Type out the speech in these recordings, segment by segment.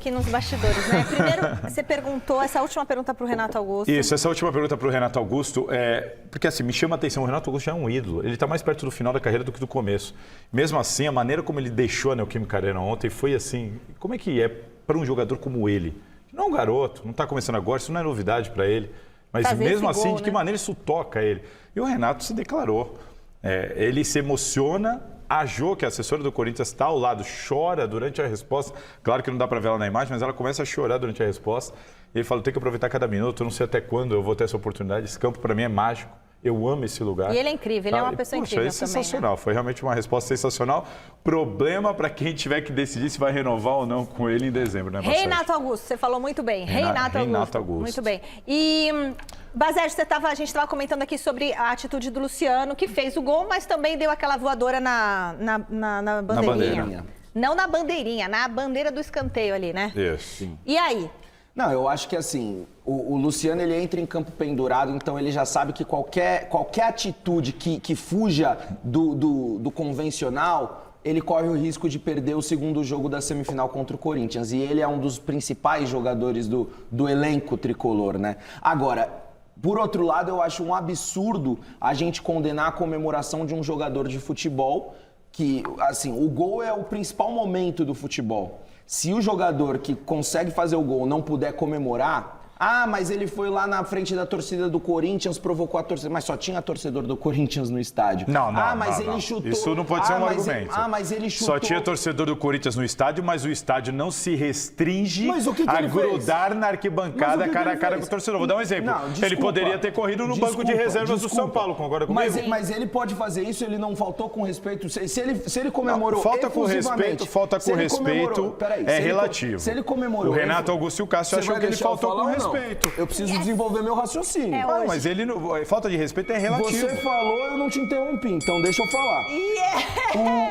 aqui nos bastidores, né? Primeiro, você perguntou essa última pergunta para o Renato Augusto. Isso, essa última pergunta para o Renato Augusto porque assim, me chama a atenção, o Renato Augusto já é um ídolo, ele está mais perto do final da carreira do que do começo. Mesmo assim, a maneira como ele deixou a Neoquímica Arena ontem foi assim, como é que é para um jogador como ele? Não é um garoto, não está começando agora, isso não é novidade para ele. Mas fazer mesmo esse assim, gol, de que né? maneira isso toca ele? E o Renato se declarou. Ele se emociona, a Jo, que é a assessora do Corinthians, está ao lado, chora durante a resposta. Claro que não dá para ver ela na imagem, mas ela começa a chorar durante a resposta. E ele fala, tem que aproveitar cada minuto, eu não sei até quando eu vou ter essa oportunidade. Esse campo para mim é mágico, eu amo esse lugar. E ele é incrível, ele é uma pessoa incrível é sensacional, também, né? Foi realmente uma resposta sensacional. Problema para quem tiver que decidir se vai renovar ou não com ele em dezembro, né, Marcelo? Renato Augusto, você falou muito bem. Renato Augusto. Muito bem. E, Basés, a gente estava comentando aqui sobre a atitude do Luciano, que fez o gol, mas também deu aquela voadora na bandeirinha. Não na bandeirinha, na bandeira do escanteio ali, né? Isso. Sim. E aí? Não, eu acho que assim, o Luciano ele entra em campo pendurado, então ele já sabe que qualquer atitude que fuja do convencional, ele corre o risco de perder o segundo jogo da semifinal contra o Corinthians. E ele é um dos principais jogadores do elenco tricolor, né? Agora, por outro lado, eu acho um absurdo a gente condenar a comemoração de um jogador de futebol que, assim, o gol é o principal momento do futebol. Se o jogador que consegue fazer o gol não puder comemorar, mas ele foi lá na frente da torcida do Corinthians, provocou a torcida, mas só tinha torcedor do Corinthians no estádio. Ele chutou. Isso não pode ser um argumento. Mas ele chutou. Só tinha torcedor do Corinthians no estádio, mas o estádio não se restringe a grudar na arquibancada cara a cara com o torcedor. Vou dar um exemplo. Ele poderia ter corrido no banco de reservas do São Paulo, concorda comigo? Mas ele pode fazer isso, ele não faltou com respeito. Se ele comemorou falta com respeito é relativo. Se ele comemorou... O Renato Augusto e o Cássio acham que ele faltou com respeito. Eu preciso desenvolver meu raciocínio. Mas ele falta de respeito é relativo. Você falou, eu não te interrompi, então deixa eu falar.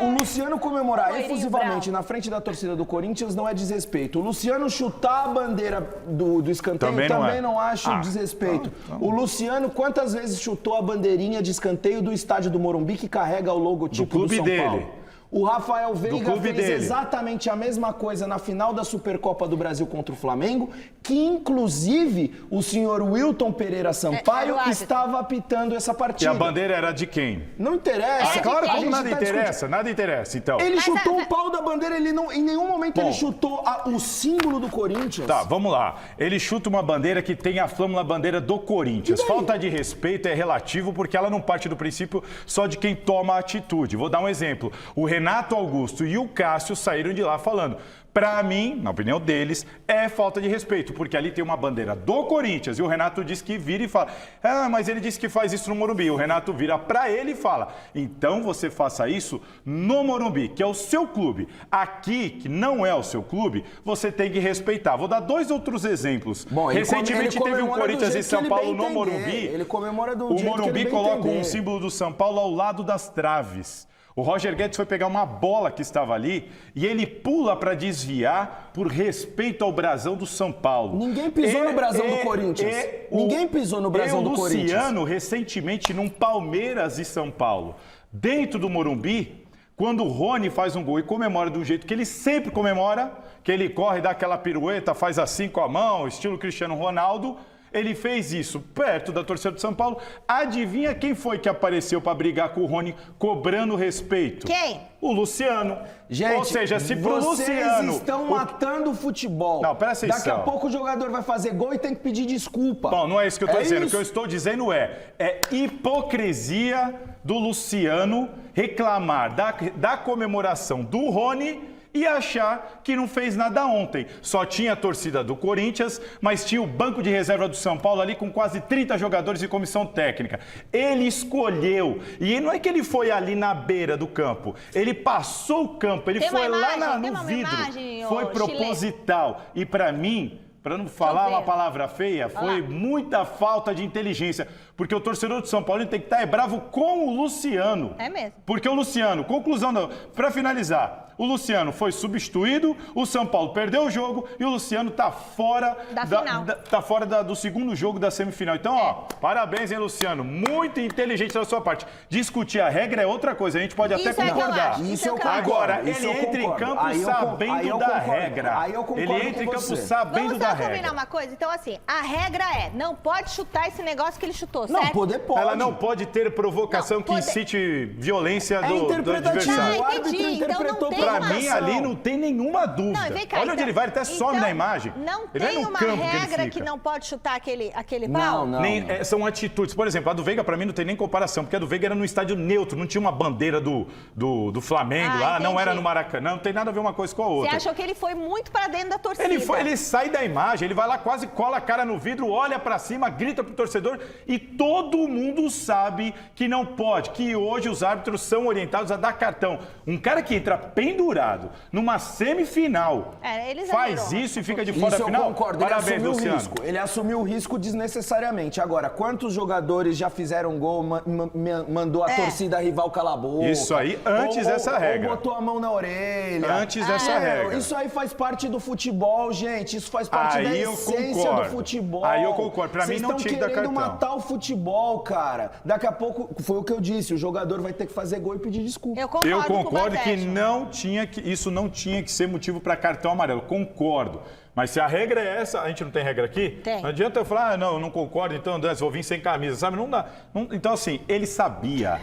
O Luciano comemorar efusivamente na frente da torcida do Corinthians não é desrespeito. O Luciano chutar a bandeira do escanteio também não acho desrespeito. O Luciano quantas vezes chutou a bandeirinha de escanteio do estádio do Morumbi que carrega o logotipo do São Paulo? O Rafael Veiga fez exatamente a mesma coisa na final da Supercopa do Brasil contra o Flamengo, que inclusive o senhor Wilton Pereira Sampaio estava apitando essa partida. E a bandeira era de quem? Não interessa. Claro, como nada interessa, nada interessa, então. Ele chutou o pau da bandeira, ele não, em nenhum momento ele chutou o símbolo do Corinthians. Tá, vamos lá. Ele chuta uma bandeira que tem a flâmula bandeira do Corinthians. Falta de respeito é relativo porque ela não parte do princípio só de quem toma a atitude. Vou dar um exemplo. O Renato Augusto e o Cássio saíram de lá falando, para mim, na opinião deles, é falta de respeito, porque ali tem uma bandeira do Corinthians e o Renato diz que vira e fala, mas ele disse que faz isso no Morumbi. O Renato vira para ele e fala, então você faça isso no Morumbi, que é o seu clube. Aqui, que não é o seu clube, você tem que respeitar. Vou dar dois outros exemplos. Recentemente teve um Corinthians e São Paulo no Morumbi. Ele comemora do O jeito Morumbi que ele coloca um símbolo do São Paulo ao lado das traves. O Roger Guedes foi pegar uma bola que estava ali e ele pula para desviar por respeito ao brasão do São Paulo. Ninguém pisou no brasão do Corinthians. Ninguém pisou no brasão do Corinthians. O Luciano, recentemente, num Palmeiras e São Paulo, dentro do Morumbi, quando o Rony faz um gol e comemora do jeito que ele sempre comemora, que ele corre, dá aquela pirueta, faz assim com a mão, estilo Cristiano Ronaldo, ele fez isso perto da torcida do São Paulo. Adivinha quem foi que apareceu para brigar com o Rony cobrando respeito? Quem? O Luciano. Gente, ou seja, se pro Luciano... Vocês estão matando o futebol. Não, presta atenção. Daqui a pouco o jogador vai fazer gol e tem que pedir desculpa. Bom, não é isso que eu estou dizendo. O que eu estou dizendo é hipocrisia do Luciano reclamar da comemoração do Rony e achar que não fez nada ontem. Só tinha a torcida do Corinthians, mas tinha o banco de reserva do São Paulo ali com quase 30 jogadores e comissão técnica. Ele escolheu. E não é que ele foi ali na beira do campo. Ele passou o campo, ele foi lá no vidro. Foi proposital. E para mim, para não falar uma palavra feia, foi muita falta de inteligência. Porque o torcedor de São Paulo tem que estar bravo com o Luciano. É mesmo. Porque o Luciano, para finalizar, o Luciano foi substituído, o São Paulo perdeu o jogo e o Luciano tá fora do segundo jogo da semifinal. Então, parabéns, hein, Luciano? Muito inteligente da sua parte. Discutir a regra é outra coisa, a gente pode até concordar. Isso eu concordo. Agora, ele entra em campo sabendo da regra. Ele entra em campo sabendo da regra. Vamos combinar uma coisa? Então, assim, a regra é, não pode chutar esse negócio que ele chutou, certo? Não, poder pode. Ela não pode ter provocação que incite violência do adversário. O árbitro interpretou pra mim, ali não tem nenhuma dúvida. Não, vem cá, olha onde ele vai, ele até some na imagem. Não ele tem uma regra que não pode chutar aquele pau? Não. São atitudes. Por exemplo, a do Veiga, pra mim, não tem nem comparação, porque a do Veiga era no estádio neutro, não tinha uma bandeira do Flamengo lá, não era no Maracanã, não tem nada a ver uma coisa com a outra. Você achou que ele foi muito pra dentro da torcida? Ele sai da imagem, ele vai lá, quase cola a cara no vidro, olha pra cima, grita pro torcedor e todo mundo sabe que não pode, que hoje os árbitros são orientados a dar cartão. Um cara que entra pendurado numa semifinal, faz isso e fica de fora da final. Eu concordo. Parabéns, Luciano. Ele assumiu o risco desnecessariamente. Agora, quantos jogadores já fizeram gol, mandou a torcida rival calar a boca? Isso aí antes dessa regra. Ou botou a mão na orelha. Antes dessa regra. Isso aí faz parte do futebol, gente. Isso faz parte da essência do futebol. Aí eu concordo. Pra mim não tinha que dar cartão. Vocês estão querendo matar o futebol, cara. Daqui a pouco, foi o que eu disse, o jogador vai ter que fazer gol e pedir desculpa. Eu concordo que isso não tinha que ser motivo para cartão amarelo. Concordo. Mas se a regra é essa, a gente não tem regra aqui? Tem. Não adianta eu falar, não, eu não concordo, então André, vou vir sem camisa, sabe? Não dá. Então, assim, ele sabia.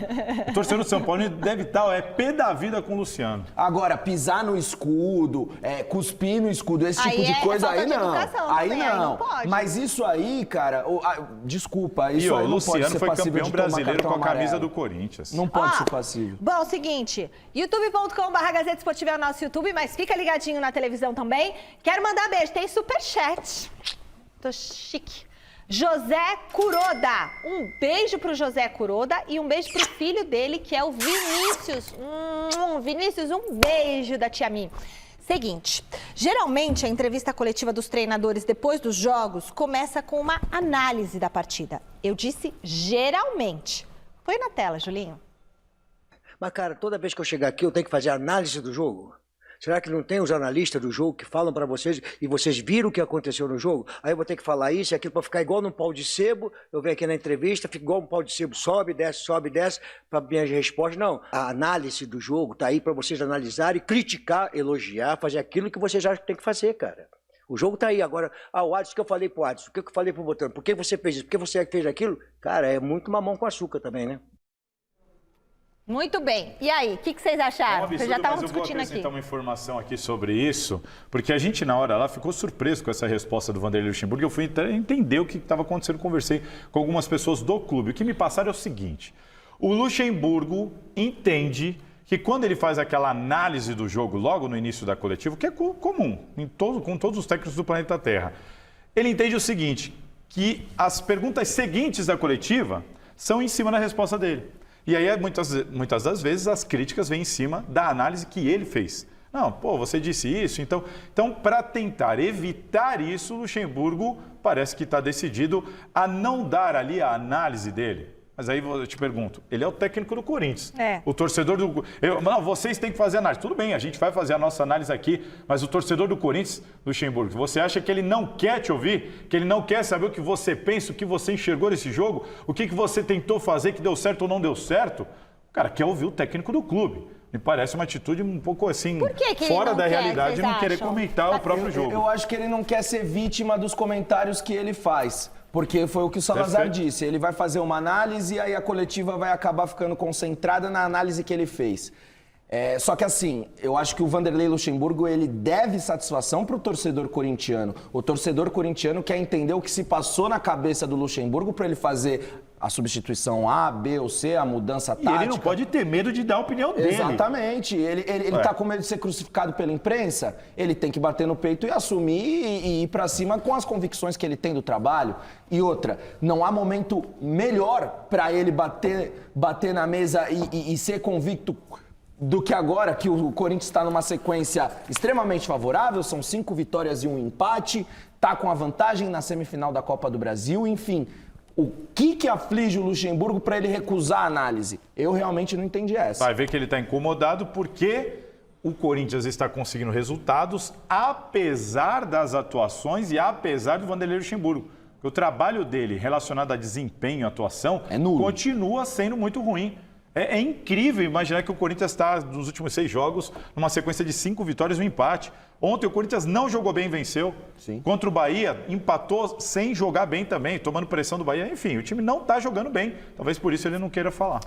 O torcedor do São Paulo deve estar, pé da vida com o Luciano. Agora, pisar no escudo, cuspir no escudo, esse tipo de coisa, aí não. Aí não. Mas isso aí, cara, desculpa, isso aí não pode ser passível de tomar cartão amarelo. O Luciano foi campeão brasileiro com a camisa do Corinthians. Não pode ser passível. Bom, seguinte, youtube.com/Gazeta Esportiva é o nosso YouTube, mas fica ligadinho na televisão também. Quero mandar beijo. Tem superchat. Tô chique. José Kuroda. Um beijo pro José Kuroda e um beijo pro filho dele, que é o Vinícius. Vinícius, um beijo da tia Mi. Seguinte, geralmente a entrevista coletiva dos treinadores depois dos jogos começa com uma análise da partida. Eu disse geralmente. Põe na tela, Julinho. Mas, cara, toda vez que eu chegar aqui eu tenho que fazer análise do jogo? Será que não tem os analistas do jogo que falam para vocês e vocês viram o que aconteceu no jogo? Aí eu vou ter que falar isso e aquilo para ficar igual num pau de sebo. Eu venho aqui na entrevista, fico igual um pau de sebo, sobe, desce para minhas respostas. Não, a análise do jogo tá aí para vocês analisarem, criticar, elogiar, fazer aquilo que vocês acham que tem que fazer, cara. O jogo tá aí agora. O Adson, o que eu falei pro Adson? O que eu falei pro Botano? Por que você fez isso? Por que você fez aquilo? Cara, é muito mamão com açúcar também, né? Muito bem. E aí, o que vocês acharam? Vocês já estavam discutindo aqui. Eu vou acrescentar uma informação aqui sobre isso, porque a gente, na hora lá, ficou surpreso com essa resposta do Vanderlei Luxemburgo. Eu fui entender o que estava acontecendo, conversei com algumas pessoas do clube. O que me passaram é o seguinte: o Luxemburgo entende que quando ele faz aquela análise do jogo logo no início da coletiva, que é comum com todos os técnicos do planeta Terra, ele entende o seguinte, que as perguntas seguintes da coletiva são em cima da resposta dele. E aí, muitas das vezes, as críticas vêm em cima da análise que ele fez. Não, você disse isso. Então para tentar evitar isso, o Luxemburgo parece que está decidido a não dar ali a análise dele. Mas aí eu te pergunto, ele é o técnico do Corinthians. O torcedor do... Não, vocês têm que fazer análise. Tudo bem, a gente vai fazer a nossa análise aqui, mas o torcedor do Corinthians, Luxemburgo, você acha que ele não quer te ouvir? Que ele não quer saber o que você pensa, o que você enxergou nesse jogo? O que você tentou fazer que deu certo ou não deu certo? O cara quer ouvir o técnico do clube. Me parece uma atitude um pouco assim, fora da realidade, de não querer comentar o próprio jogo. Eu acho que ele não quer ser vítima dos comentários que ele faz. Porque foi o que o Salazar disse, ele vai fazer uma análise e aí a coletiva vai acabar ficando concentrada na análise que ele fez. Só que assim, eu acho que o Vanderlei Luxemburgo, ele deve satisfação para o torcedor corintiano. O torcedor corintiano quer entender o que se passou na cabeça do Luxemburgo para ele fazer a substituição A, B ou C, a mudança tática. E ele não pode ter medo de dar a opinião dele. Exatamente. Ele tá com medo de ser crucificado pela imprensa, ele tem que bater no peito e assumir e ir para cima com as convicções que ele tem do trabalho. E outra, não há momento melhor para ele bater na mesa e ser convicto do que agora, que o Corinthians está numa sequência extremamente favorável, são 5 vitórias e 1 empate, tá com a vantagem na semifinal da Copa do Brasil, enfim. O que aflige o Luxemburgo para ele recusar a análise? Eu realmente não entendi essa. Vai ver que ele está incomodado porque o Corinthians está conseguindo resultados apesar das atuações e apesar do Vanderlei Luxemburgo. O trabalho dele relacionado a desempenho e atuação continua sendo muito ruim. É incrível imaginar que o Corinthians está, nos últimos 6 jogos, numa sequência de 5 vitórias e 1 empate. Ontem o Corinthians não jogou bem e venceu. Sim. Contra o Bahia, empatou sem jogar bem também, tomando pressão do Bahia. Enfim, o time não está jogando bem. Talvez por isso ele não queira falar.